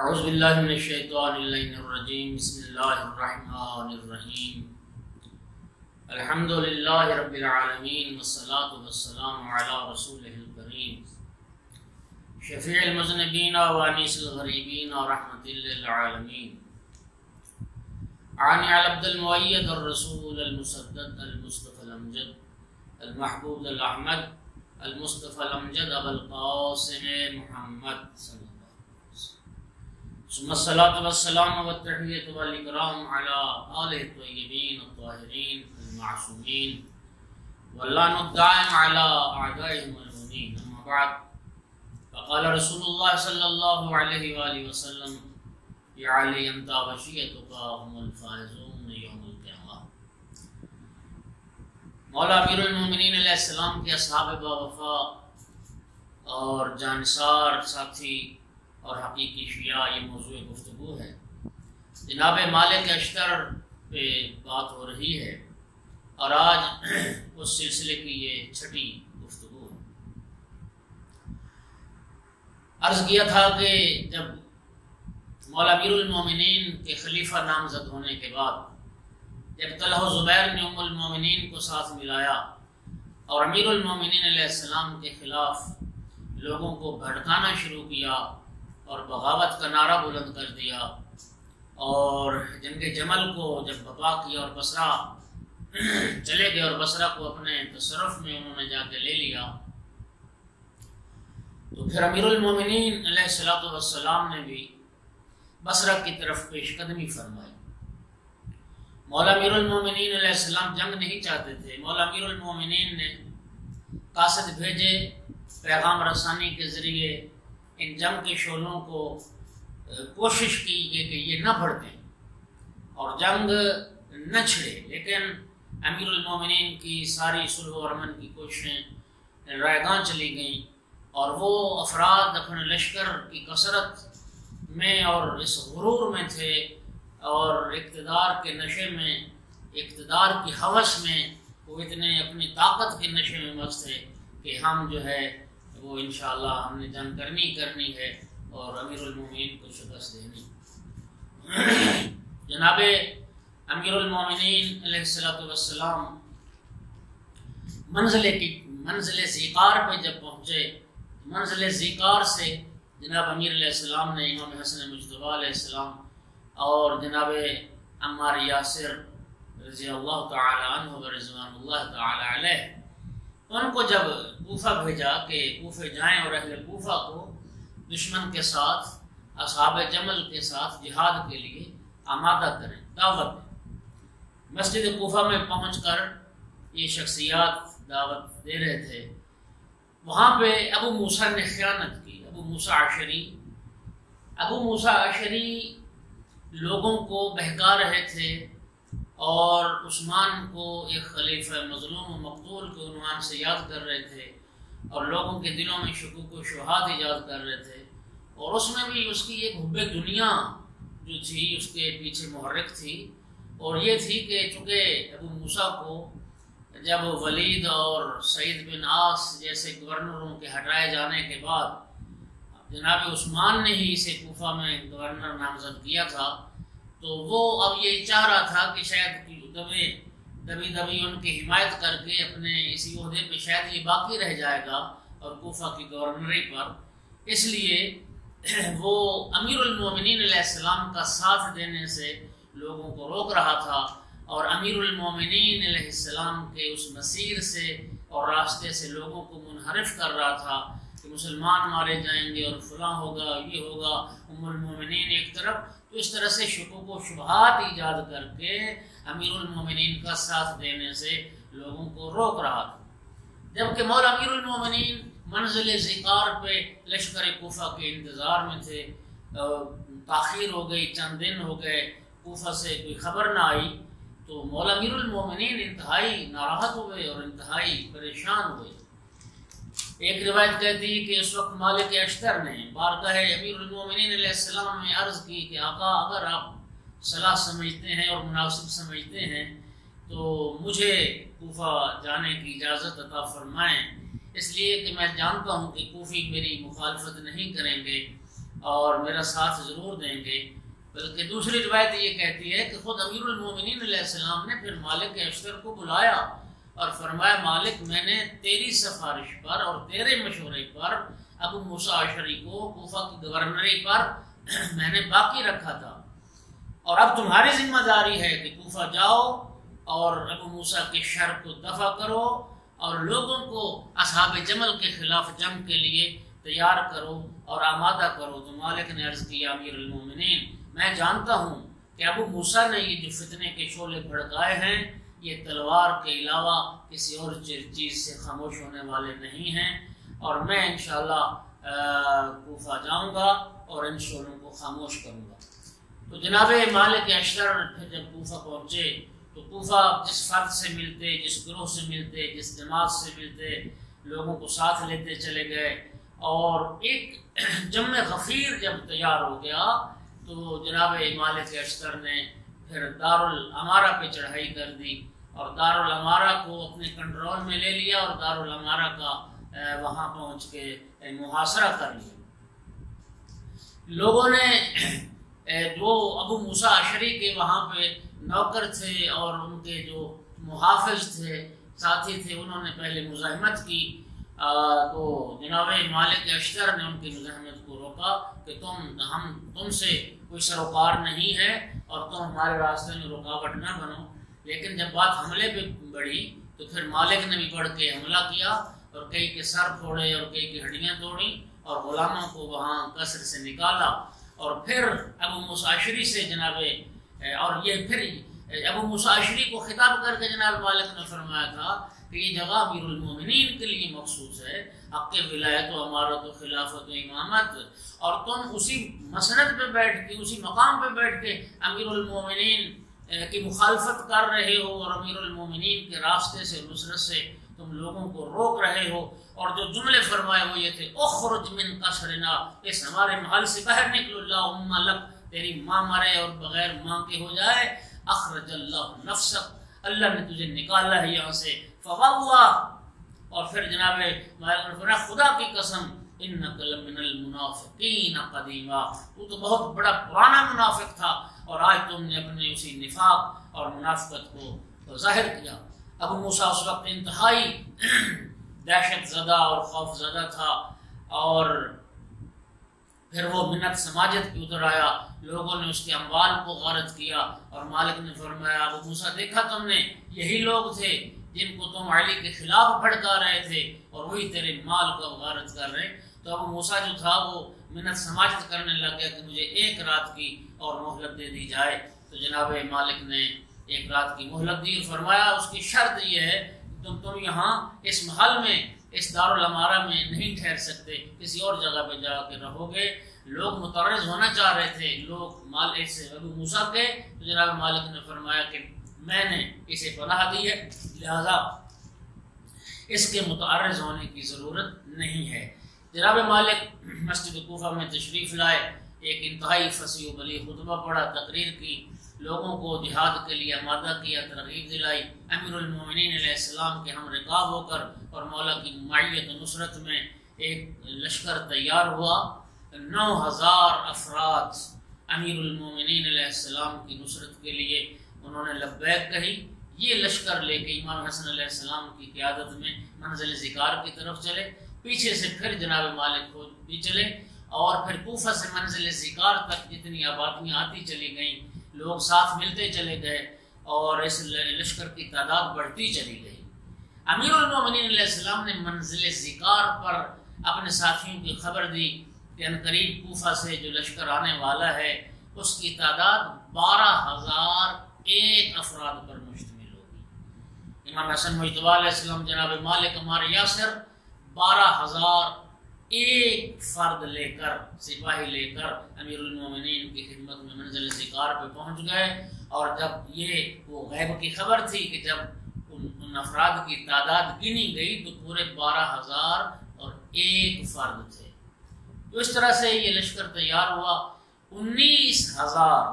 اعوذ باللہ من الشیطان الرجیم بسم اللہ الرحمن الرحیم الحمد للہ رب العالمین والصلاة والسلام علی رسولہ الکریم شفیع المذنبین وانیس الغریبین رحمت للعالمین عن عبد المؤید الرسول المسدد المصطفى الامجد المحبوب الاحمد المصطفى الامجد ابو القاسم محمد صلی اللہ علیہ وسلم ثم الصلاة والسلام والتحیۃ والاکرام علی آلہ الطیبین الطاہرین المعصومین واللعن الدائم علی اعدائهم الملعونین. اما بعد فقال رسول اللہ صلی اللہ علیہ وآلہ وسلم یا علی انت وشیعتک هم الفائزون یوم القیامہ. مولا امیر المومنین علیہ السلام کے اصحاب باوفا اور جانثار ساتھی اور حقیقی شیعہ یہ موضوع گفتگو ہے. جناب مالک اشتر پہ بات ہو رہی ہے اور آج اس سلسلے کی یہ چھٹی گفتگو ہے. عرض کیا تھا کہ جب مولا امیر المومنین کے خلیفہ نامزد ہونے کے بعد جب طلحہ و زبیر نے ام المومنین کو ساتھ ملایا اور امیر المومنین علیہ السلام کے خلاف لوگوں کو بھڑکانا شروع کیا اور بغاوت کا نعرہ بلند کر دیا اور جنگ جمل کو جب بپا کیا اور بصرہ چلے گئے اور بصرہ کو اپنے تصرف میں انہوں نے جا کے لے لیا، تو پھر امیر المومنین علیہ السلام نے بھی بصرہ کی طرف پیش قدمی فرمائی. مولا امیر المومنین علیہ السلام جنگ نہیں چاہتے تھے. مولا امیر المومنین نے قاصد بھیجے پیغام رسانی کے ذریعے ان جنگ کے شعلوں کو کوشش کی کہ یہ نہ بھڑکیں اور جنگ نہ چھڑے، لیکن امیر المومنین کی ساری صلح و امن کی کوششیں رائگاں چلی گئیں اور وہ افراد اپنے لشکر کی کثرت میں اور اس غرور میں تھے اور اقتدار کے نشے میں، اقتدار کی ہوس میں وہ اتنے اپنی طاقت کے نشے میں مست تھے کہ ہم جو ہے وہ انشاءاللہ ہم نے جنگ کرنی ہے اور امیر المومنین کو شکست دینی. جناب امیر المومنین علیہ السلام منزل زیقار پہ جب پہنچے، منزل زیقار سے جناب امیر علیہ السلام نے امام حسن مجتبی علیہ السلام اور جناب عمار یاسر رضی اللہ تعالی عنہ و رضوان اللہ تعالی علیہ ان کو جب کوفہ بھیجا کہ کوفہ جائیں اور اہل کوفہ کو دشمن کے ساتھ اصحاب جمل کے ساتھ جہاد کے لیے آمادہ کریں، دعوت دیں. مسجد کوفہ میں پہنچ کر یہ شخصیات دعوت دے رہے تھے. وہاں پہ ابو موسیٰ نے خیانت کی. ابو موسیٰ عشری لوگوں کو بہکا رہے تھے اور عثمان کو ایک خلیفہ مظلوم و مقتول کے عنوان سے یاد کر رہے تھے اور لوگوں کے دلوں میں شکوک و شبہات ایجاد کر رہے تھے. اور اس میں بھی اس کی ایک حب دنیا جو تھی اس کے پیچھے محرک تھی، اور یہ تھی کہ چونکہ ابو موسیٰ کو جب ولید اور سعید بن عاص جیسے گورنروں کے ہٹائے جانے کے بعد جناب عثمان نے ہی اسے کوفہ میں گورنر نامزد کیا تھا، تو وہ اب یہ چاہ رہا تھا کہ شاید دبی ان کی حمایت کر کے اپنے اسی عہدے پہ شاید یہ باقی رہ جائے گا اور کوفہ کی گورنری پر. اس لیے وہ امیر المومنین علیہ السلام کا ساتھ دینے سے لوگوں کو روک رہا تھا اور امیر المومنین علیہ السلام کے اس مسیر سے اور راستے سے لوگوں کو منحرف کر رہا تھا کہ مسلمان مارے جائیں گے اور فلاں ہوگا، یہ ہوگا، ام المومنین ایک طرف. تو اس طرح سے شکوک و شبہات ایجاد کر کے امیر المومنین کا ساتھ دینے سے لوگوں کو روک رہا تھا. جبکہ مولا امیر المومنین منزل زیقار پہ لشکر کوفہ کے انتظار میں تھے. تاخیر ہو گئی، چند دن ہو گئے، کوفہ سے کوئی خبر نہ آئی، تو مولا امیر المومنین انتہائی ناراحت ہوئے اور انتہائی پریشان ہوئے. ایک روایت کہتی ہے کہ اس وقت مالک اشتر نے بارگاہ امیر المومنین علیہ السلام میں عرض کی کہ آقا اگر آپ صلاح سمجھتے ہیں اور مناسب سمجھتے ہیں تو مجھے کوفہ جانے کی اجازت عطا فرمائیں، اس لیے کہ میں جانتا ہوں کہ کوفی میری مخالفت نہیں کریں گے اور میرا ساتھ ضرور دیں گے۔ بلکہ دوسری روایت یہ کہتی ہے کہ خود امیر المومنین علیہ السلام نے پھر مالک اشتر کو بلایا اور فرمایا مالک میں نے تیری سفارش پر اور تیرے مشورے پر ابو موسیٰ اشعری کو کوفہ کی گورنری پر میں نے باقی رکھا تھا، اور اب تمہاری ذمہ داری ہے کہ کوفہ جاؤ اور ابو موسیٰ کے شر کو دفع کرو اور لوگوں کو اصحاب جمل کے خلاف جنگ کے لیے تیار کرو اور آمادہ کرو۔ تو مالک نے عرض کیا امیر المومنین میں جانتا ہوں کہ ابو موسیٰ نے یہ جو فتنے کے شعلے بھڑکائے ہیں یہ تلوار کے علاوہ کسی اور چیز سے خاموش ہونے والے نہیں ہیں، اور میں انشاءاللہ کوفہ جاؤں گا اور ان شعلوں کو خاموش کروں گا۔ تو جناب مالک اشتر پھر جب کوفہ پہنچے تو کوفہ جس فرد سے ملتے، جس گروہ سے ملتے، جس جماعت سے ملتے، لوگوں کو ساتھ لیتے چلے گئے، اور ایک جمع غفیر جب تیار ہو گیا تو جناب مالک اشتر نے پھر دارالامارہ پہ چڑھائی کر دی اور دارالامارہ کو اپنے کنٹرول میں لے لیا اور دارالامارہ کا وہاں پہنچ کے محاصرہ کر لیا۔ لوگوں نے جو ابو موسیٰ اشعری کے وہاں پہ نوکر تھے اور ان کے جو محافظ تھے، ساتھی تھے، انہوں نے پہلے مزاحمت کی، تو جناب مالک اشتر نے ان کی مزاحمت کو روکا کہ تم سے کوئی سروکار نہیں ہے اور تم ہمارے راستے میں رکاوٹ نہ بنو۔ لیکن جب بات حملے پہ بڑھی تو پھر مالک نے بھی بڑھ کے حملہ کیا اور کئی کے سر پھوڑے اور کئی کی ہڈیاں توڑی اور غلاموں کو وہاں قصر سے نکالا، اور پھر ابو موسیٰ اشعری سے جناب اور یہ پھر ابو موسیٰ اشعری کو خطاب کر کے جناب مالک نے فرمایا تھا کہ یہ جگہ امیر المومنین کے لیے مخصوص ہے، حق ولایت و امارت و خلافت و امامت، اور تم اسی مسند پہ بیٹھ کے، اسی مقام پہ بیٹھ کے امیر المومنین کی مخالفت کر رہے ہو اور امیر المومنین کے راستے سے، نصرت سے تم لوگوں کو روک رہے ہو۔ اور جو جملے فرمائے وہ یہ تھے اخرج من قصرنا، اس ہمارے محل سے باہر نکلو، اللہم لک، تیری ماں مرے اور بغیر ماں کے ہو جائے، اخرج اللہ نفسک، اللہ نے تجھے نکالا ہے یہاں سے، فواللہ، اور پھر جناب خدا کی قسم انک لمن المنافقین قدیما، وہ تو بہت بڑا پرانا منافق تھا اور آج تم نے اپنے اسی نفاق اور منافقت کو ظاہر کیا۔ ابو موسیٰ اس وقت انتہائی دہشت زدہ اور خوف زدہ تھا، اور پھر وہ منت سماجت کی اتر آیا، لوگوں نے اس کے اموال کو غارت کیا، اور مالک نے فرمایا ابو موسیٰ دیکھا تم نے، یہی لوگ تھے جن کو تم علی کے خلاف بھڑکا رہے تھے اور وہی تیرے مال کو غارت کر رہے۔ تو ابو موسیٰ جو تھا وہ منت سماجت کرنے لگ گیا کہ مجھے ایک رات کی اور مہلت دے دی جائے۔ تو جناب مالک نے ایک رات کی مہلت دی اور فرمایا اس کی شرط یہ ہے تم یہاں اس محل میں، اس دارالامارہ میں نہیں ٹھہر سکتے، کسی اور جگہ پہ جا کے رہو گے۔ لوگ متعرض ہونا چاہ رہے تھے، لوگ مالک سے ابو موسیٰ کے، تو جناب مالک نے فرمایا کہ میں نے اسے پناہ دی ہے، لہذا اس کے متعرض ہونے کی ضرورت نہیں ہے۔ جناب مالک مسجد کوفہ میں تشریف لائے، ایک انتہائی فصیح و بلیغ خطبہ پڑھا، تقریر کی، لوگوں کو جہاد کے لیے آمادہ کیا، ترغیب دلائی۔ امیر المومنین علیہ السلام کے ہم رکاب ہو کر اور مولا کی معیت و نصرت میں ایک لشکر تیار ہوا، 9000 افراد امیر المومنین علیہ السلام کی نصرت کے لیے انہوں نے لبیک کہی۔ یہ لشکر لے کے امام حسن علیہ السلام کی قیادت میں منزل ذکار کی طرف چلے، پیچھے سے پھر جناب مالک خود بھی چلے، اور پھر کوفہ سے منزل ذکار تک جتنی آبادیاں آتی چلی گئیں، لوگ ساتھ ملتے چلے گئے اور اس لشکر کی تعداد بڑھتی چلی گئی۔ امیر المومنین علیہ السلام نے منزل ذکار پر اپنے ساتھیوں کی خبر دی کہ عنقریب کوفہ سے جو لشکر آنے والا ہے اس کی تعداد 12001 افراد پر مشتمل ہوگی۔ امام حسن مجتبی علیہ السلام جناب مالک عمار یاسر 12001 فرد لے کر، سپاہی لے کر امیر المومنین کی خدمت میں منزل ذکار پہ پہنچ گئے، اور جب یہ وہ غیب کی خبر تھی کہ جب ان افراد کی تعداد گنی گئی تو پورے 12001 فرد تھے۔ تو اس طرح سے یہ لشکر تیار ہوا، 19,000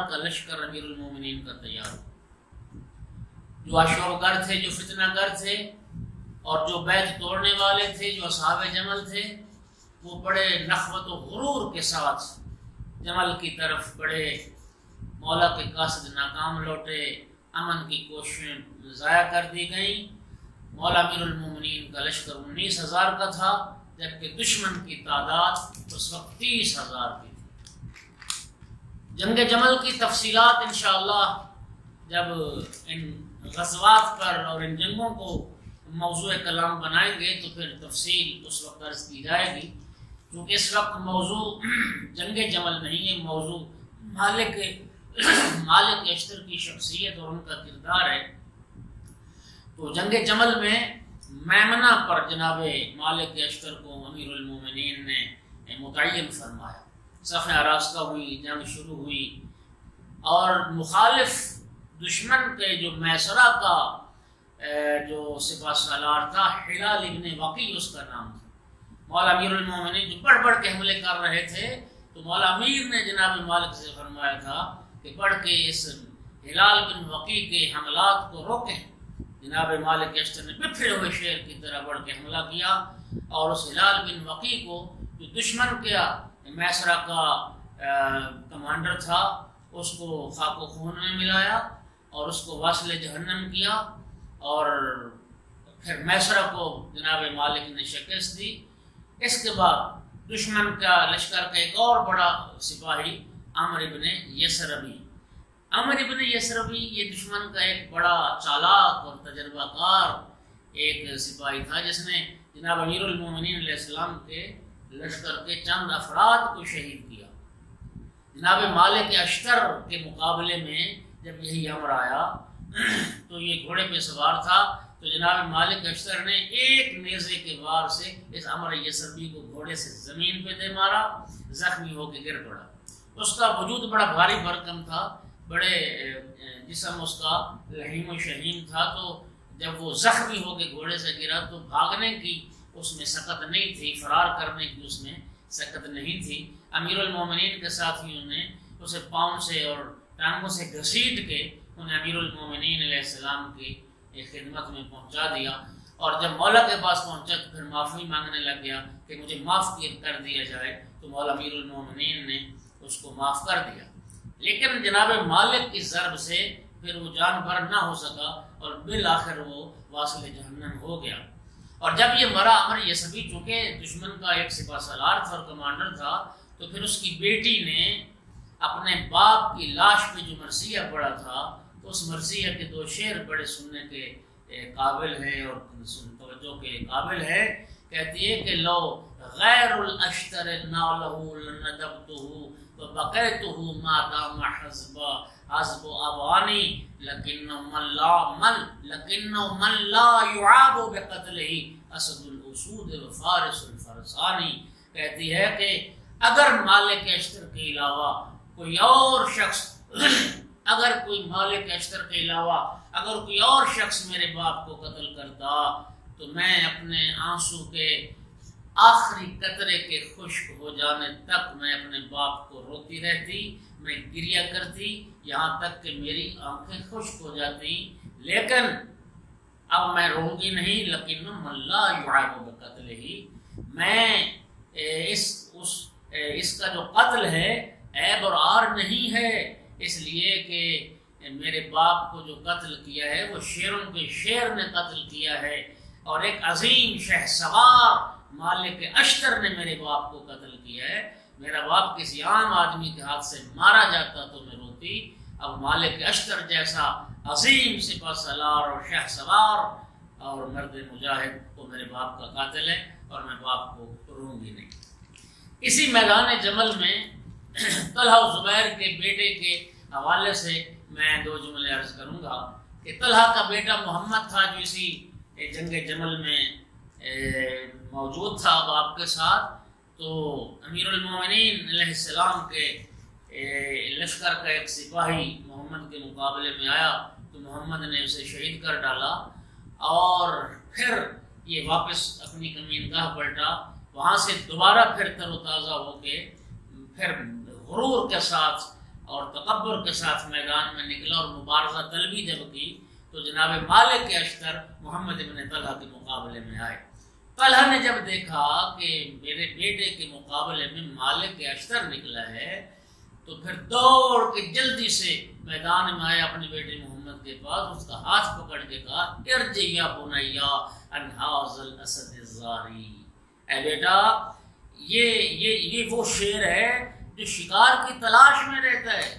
کا لشکر امیر المومنین کا تیار ہوا۔ جو اشور گر تھے، جو فتنہ گر تھے، اور جو بیعت توڑنے والے تھے، جو اصحاب جمل تھے، وہ بڑے نخوت و غرور کے ساتھ جمل کی طرف بڑھے، مولا کے قاصد ناکام لوٹے، امن کی کوششیں ضائع کر دی گئیں۔ مولا امیر المومنین کا لشکر 19,000 کا تھا، جبکہ دشمن کی تعداد اس وقت 30,000 کی تھی۔ جنگ جمل کی تفصیلات انشاءاللہ جب ان غزوات پر اور ان جنگوں کو موضوع کلام بنائیں گے تو پھر تفصیل اس وقت عرض کی جائے گی، کیونکہ اس وقت موضوع جنگ جمل نہیں ہے، موضوع مالک اشتر کی شخصیت اور ان کا کردار ہے۔ تو جنگ جمل میں میمنہ پر جناب مالک اشتر کو امیر المومنین نے متعین فرمایا، صفیں آراستہ ہوئی، جنگ شروع ہوئی، اور مخالف دشمن کے جو میسرہ کا جو سپہ سالار تھا، ہلال ابن وقی اس کا نام تھا۔ مولا امیر المومنین جو بڑھ بڑھ کے حملے کر رہے تھے، تو مولا امیر نے جناب مالک سے فرمایا تھا کہ بڑھ کے اس ہلال بن وقی کے حملات کو روکیں۔ جناب مالک اشتر نے بکھرے ہوئے شیر کی طرح بڑھ کے حملہ کیا، اور اس ہلال بن وقی کو جو دشمن کے میسرہ کا کمانڈر تھا، اس کو خاک و خون میں ملایا اور اس کو واصل جہنم کیا، اور پھر میسرہ کو جناب مالک نے شکست دی۔ اس کے بعد دشمن کا لشکر کا ایک اور بڑا سپاہی عمرو ابن یسربی، یہ دشمن کا ایک بڑا چالاک اور تجربہ کار ایک سپاہی تھا، جس نے جناب امیر المومنین علیہ السلام کے لشکر کے چند افراد کو شہید کیا۔ جناب مالک اشتر کے مقابلے میں جب یہی امر آیا تو یہ گھوڑے پہ سوار تھا، تو جناب مالک اشتر نے ایک نیزے کے وار سے اس عمرو یسربی کو گھوڑے سے زمین پہ دے مارا، زخمی ہو کے گر پڑا۔ اس کا وجود بڑا بھاری بھرکم تھا، بڑے جسم اس کا لحیم و شہین تھا، تو جب وہ زخمی ہو کے گھوڑے سے گرا تو بھاگنے کی اس میں سکت نہیں تھی، فرار کرنے کی اس میں سکت نہیں تھی۔ امیر المومنین کے ساتھیوں نے اسے پاؤں سے اور ٹانگوں سے گھسیٹ کے انہیں امیر المومنین علیہ السلام کی خدمت میں پہنچا دیا، اور جب مولا کے پاس پہنچا تو پھر معافی مانگنے لگ گیا کہ مجھے معاف کر دیا جائے، تو مولا امیر المومنین نے اس کو معاف کر دیا۔ لیکن جناب مالک کی ضرب سے پھر وہ جان بھر نہ ہو سکا اور بالآخر وہ واصل جہنم ہو گیا۔ اور جب یہ مرا عمرو یسربی، چونکہ دشمن کا ایک سپہ سالار تھا اور کمانڈر تھا، تو پھر اس کی بیٹی نے اپنے باپ کی لاش پہ جو مرثیہ پڑھا تھا، تو اس مرثیہ کے 2 شعر بڑے سننے کے قابل ہیں اور توجہ کے قابل ہے۔ کہتی ہے کہ لو غیر الاشتر نالہ لندبتہ وبقیتہ ما دام حزب اوانی لکنہ من لا یعاب بقتلہ اسد الاسود وفارس الفرسانی۔ کہتی ہے کہ اگر مالک اشتر کے علاوہ کوئی اور شخص اگر کوئی اور شخص میرے باپ کو قتل کرتا تو میں اپنے آنسو کے آخری قطرے کے خشک ہو جانے تک میں اپنے باپ کو روتی رہتی، میں گریہ کرتی یہاں تک کہ میری آنکھیں خشک ہو جاتی، لیکن اب میں روں گی نہیں۔ لیکن من لا یعاب بقتلہ، میں اس کا جو قتل ہے عیب اور عار نہیں ہے، اس لیے کہ میرے باپ کو جو قتل کیا ہے وہ شیروں کے شیر نے قتل کیا ہے، اور ایک عظیم شہسوار مالک اشتر نے میرے باپ کو قتل کیا ہے۔ میرا باپ کسی عام آدمی کے ہاتھ سے مارا جاتا تو میں روتی، اب مالک اشتر جیسا عظیم سپہ سالار اور شہسوار اور مرد مجاہد وہ میرے باپ کا قاتل ہے، اور میں باپ کو روں گی نہیں۔ اسی میدان جمل میں طلحہ و زبیر کے بیٹے کے حوالے سے میں 2 جملے عرض کروں گا کہ طلحہ کا بیٹا محمد تھا جو اسی جنگ جمل میں موجود تھا باپ کے ساتھ، تو امیر المومنین علیہ السلام کے لشکر کا ایک سپاہی محمد کے مقابلے میں آیا تو محمد نے اسے شہید کر ڈالا، اور پھر یہ واپس اپنی کمینگاہ پلٹا، وہاں سے دوبارہ پھر تر و تازہ ہو کے پھر غرور کے ساتھ اور تکبر کے ساتھ میدان میں نکلا، اور مبارزہ طلبی جب کی تو جناب مالک کے اشتر محمد ابن طلحہ کے مقابلے میں آئے۔ طلحہ نے جب دیکھا کہ میرے بیٹے کے مقابلے میں مالک کے اشتر نکلا ہے تو پھر دوڑ کے جلدی سے میدان میں آیا اپنے بیٹے محمد کے پاس، اس کا ہاتھ پکڑ کے کہا ارجع یا بنیا عن ھذا الاسد الزاری، اے بیٹا یہ وہ شیر ہے جو شکار کی تلاش میں رہتا ہے،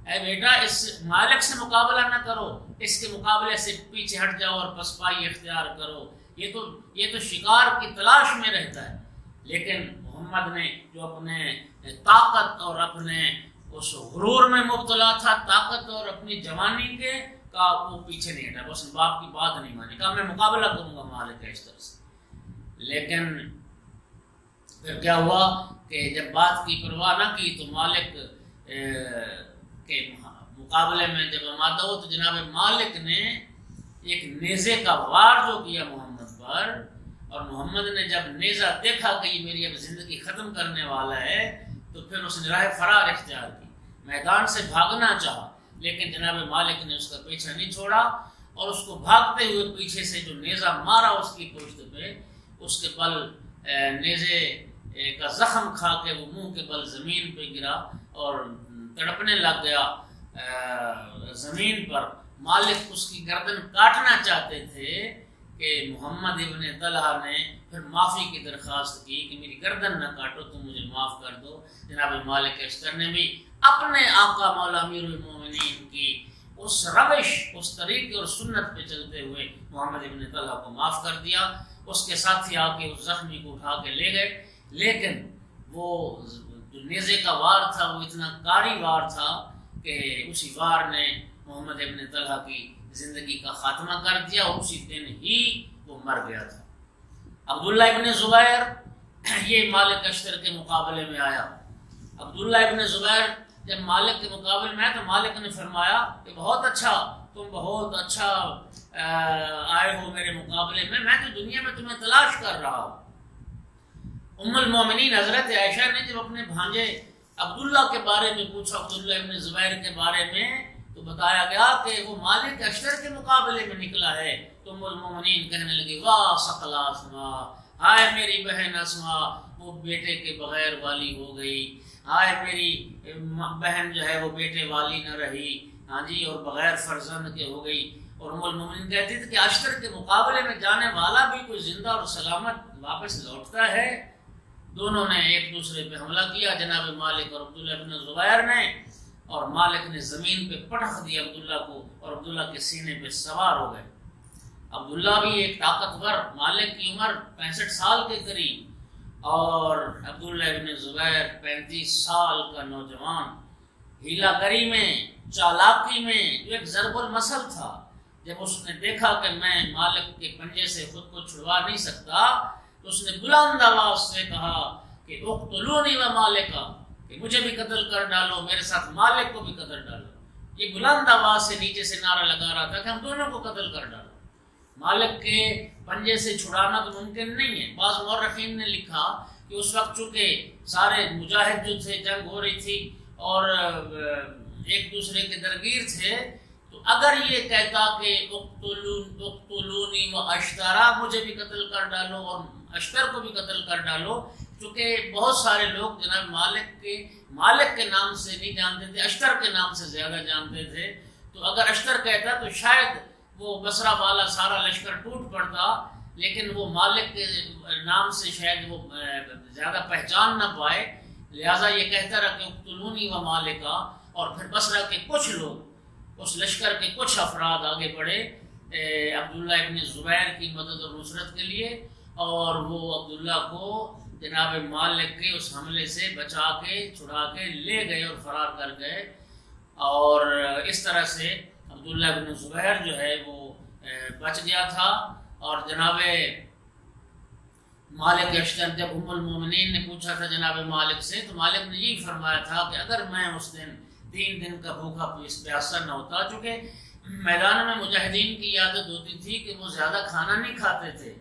اے بیٹا اس مالک سے مقابلہ نہ کرو، اس کے مقابلے سے پیچھے ہٹ جاؤ اور پسپائی اختیار کرو، یہ تو شکار کی تلاش میں رہتا ہے۔ لیکن محمد نے جو اپنے طاقت اور اپنے اس غرور میں مبتلا تھا، طاقت اور اپنی جوانی کے کا، وہ پیچھے نہیں ہٹا، بس باپ کی بات نہیں مانی، کہا میں مقابلہ کروں گا مالک کا اس طرح سے۔ لیکن پھر کیا ہوا کہ جب بات کی پرواہ نہ کی تو مالک کے مقابلے میں جب آمادہ ہو تو جناب مالک نے ایک نیزے کا وار جو کیا محمد پر، اور محمد نے جب نیزہ دیکھا کہ یہ میری اب زندگی ختم کرنے والا ہے تو پھر اس نے راہ فرار اختیار کی، میدان سے بھاگنا چاہا، لیکن جناب مالک نے اس کا پیچھا نہیں چھوڑا اور اس کو بھاگتے ہوئے پیچھے سے جو نیزہ مارا اس کی پشت پہ، اس کے بل نیزے کا زخم کھا کے وہ منہ کے بل زمین پہ گرا اور تڑپنے لگ گیا زمین پر۔ مالک اس کی گردن کاٹنا چاہتے تھے کہ محمد ابن طلحہ نے پھر معافی کی درخواست کی کہ میری گردن نہ کاٹو، تم مجھے معاف کر دو۔ جناب مالک اشتر نے بھی اپنے آقا مولا امیر المومنین کی اس روش، اس طریقے اور سنت پہ چلتے ہوئے محمد ابن طلحہ کو معاف کر دیا۔ اس کے ساتھی آ کے اس زخمی کو اٹھا کے لے گئے، لیکن وہ جو نیزے کا وار تھا وہ اتنا کاری وار تھا کہ اسی وار نے محمد ابن طلحہ کی زندگی کا خاتمہ کر دیا اور اسی دن ہی وہ مر گیا تھا۔ عبداللہ ابن زبیر یہ مالک اشتر کے مقابلے میں آیا۔ عبداللہ ابن زبیر جب مالک کے مقابلے میں آیا تو مالک نے فرمایا کہ بہت اچھا، تم بہت اچھا آئے ہو میرے مقابلے میں تو دنیا میں تمہیں تلاش کر رہا ہوں۔ ام المومنین حضرت عائشہ نے جب اپنے بھانجے عبداللہ کے بارے میں پوچھا، عبداللہ ابن زبیر کے بارے میں، تو بتایا گیا کہ وہ مالک اشتر کے مقابلے میں نکلا ہے۔ تو ام المومنین کہنے لگی واہ ثقلا اسما، ہائے میری بہن اسما وہ بیٹے کے بغیر والی ہو گئی، ہائے میری بہن جو ہے وہ بیٹے والی نہ رہی، ہاں جی، اور بغیر فرزند کے ہو گئی۔ اور ام المومنین کہتی تھی کہ اشتر کے مقابلے میں جانے والا بھی کوئی زندہ اور سلامت واپس لوٹتا ہے؟ دونوں نے ایک دوسرے پہ حملہ کیا، جناب مالک اور عبداللہ ابن زبیر نے، اور مالک نے زمین پہ پٹخ دیا عبداللہ کو اور عبداللہ کے سینے پہ سوار ہو گئے۔ عبداللہ بھی ایک طاقتور، مالک کی عمر 65 سال کے قریب اور عبداللہ ابن زبیر 35 سال کا نوجوان، ہیلا گری میں، چالاکی میں جو ایک ضرب المثل تھا۔ جب اس نے دیکھا کہ میں مالک کے پنجے سے خود کو چھڑوا نہیں سکتا تو اس نے بلند آواز سے کہا کہ اقتلونی و مالکا، کہ مجھے بھی قتل کر ڈالو، میرے ساتھ مالک کو بھی قتل ڈالو۔ یہ بلند آواز سے نیچے سے نعرہ لگا رہا تھا کہ ہم دونوں کو قتل کر ڈالو۔ مالک کے پنجے سے چھڑانا تو ممکن نہیں ہے۔ بعض مورخین نے لکھا کہ اس وقت چونکہ سارے مجاہد جو تھے، جنگ ہو رہی تھی اور ایک دوسرے کے درگیر تھے، تو اگر یہ کہتا کہ اقتلونی و اشترا، مجھے بھی قتل کر ڈالو اور اشتر کو بھی قتل کر ڈالو، چونکہ بہت سارے لوگ جناب مالک کے نام سے نہیں جانتے تھے، اشتر کے نام سے زیادہ جانتے تھے، تو اگر اشتر کہتا تو شاید وہ بصرہ والا سارا لشکر ٹوٹ پڑتا، لیکن وہ مالک کے نام سے شاید وہ زیادہ پہچان نہ پائے، لہٰذا یہ کہتا رہا کہ اقتلونی و مالکا، اور پھر بصرہ کے کچھ لوگ، اس لشکر کے کچھ افراد آگے بڑھے عبداللہ ابن زبیر کی مدد اور نصرت کے لیے، اور وہ عبداللہ کو جناب مالک کے اس حملے سے بچا کے چھڑا کے لے گئے اور فرار کر گئے، اور اس طرح سے عبداللہ ابن زبیر جو ہے وہ بچ گیا تھا۔ اور جناب مالک اشتر جب ام المومنین نے پوچھا تھا جناب مالک سے، تو مالک نے یہی فرمایا تھا کہ اگر میں اس دن 3 دن کا بھوکا پیاسا نہ ہوتا، چونکہ میدان میں مجاہدین کی عادت ہوتی تھی کہ وہ زیادہ کھانا نہیں کھاتے تھے،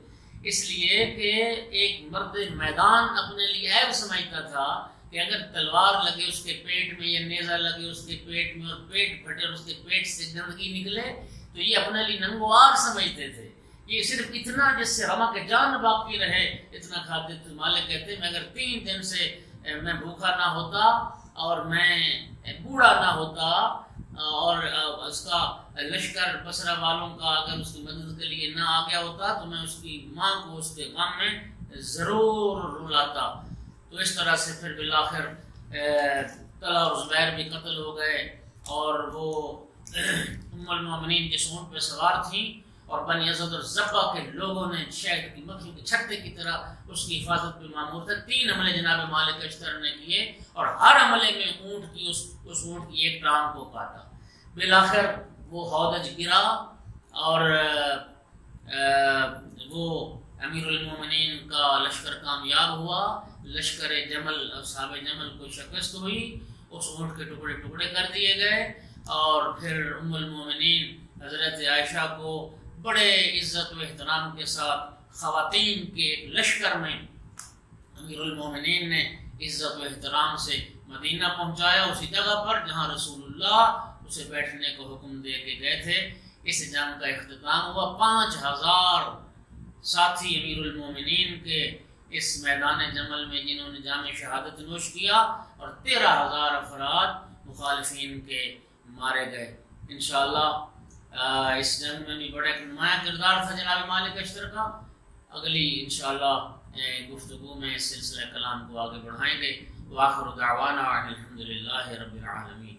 اس لیے کہ ایک مرد میدان اپنے لیے عیب سمجھتا تھا کہ اگر تلوار لگے اس کے پیٹ میں یا نیزہ لگے اس کے پیٹ میں اور پیٹ پھٹے اور اس کے پیٹ سے گندگی نکلے تو یہ اپنے لیے ننگوار سمجھتے تھے، یہ صرف اتنا جس سے رما کے جان باقی رہے اتنا کھاتے تھے۔ مالک کہتے میں اگر 3 دن سے میں بھوکا نہ ہوتا اور میں بوڑھا نہ ہوتا اور اس کا لشکر بصرہ والوں کا اگر اس کی مدد کے لیے نہ آ گیا ہوتا تو میں اس کی ماں کو اس کے غم میں ضرور رلاتا۔ تو اس طرح سے پھر بالآخر طلحہ اور زبیر بھی قتل ہو گئے، اور وہ ام المومنین کے سونٹ پہ سوار تھیں، اور بنی اسد اور زبا کے لوگوں نے شہد کی مکھی کے چھتے کی طرح اس کی حفاظت پہ معمور تھے۔ 3 حملے جناب مالک اشتر نے کیے، اور ہر حملے میں اونٹ کی اس اونٹ کی ایک ٹانگ کو کاٹا۔ بالآخر وہ ہودج گرا، اور وہ امیر المومنین کا لشکر کامیاب ہوا، لشکر جمل اصحاب جمل کو شکست ہوئی، اس اونٹ کے ٹکڑے ٹکڑے کر دیے گئے، اور پھر ام المومنین حضرت عائشہ کو بڑے عزت و احترام کے ساتھ خواتین کے لشکر میں امیر المومنین نے عزت و احترام سے مدینہ پہنچایا، اسی جگہ پر جہاں رسول اللہ اسے بیٹھنے کو حکم دے کے گئے تھے۔ اس جنگ کا اختتام ہوا، 5000 ساتھی امیر المومنین کے اس میدان جمل میں جنہوں نے جام شہادت نوش کیا، اور 13,000 افراد مخالفین کے مارے گئے۔ انشاءاللہ اس جنگ میں بھی بڑا ایک نمایاں کردار تھا جناب مالک اشتر کا۔ اگلی انشاءاللہ گفتگو میں اس سلسلہ کلام کو آگے بڑھائیں گے۔ وآخر دعوانا الحمدللہ رب العالمین۔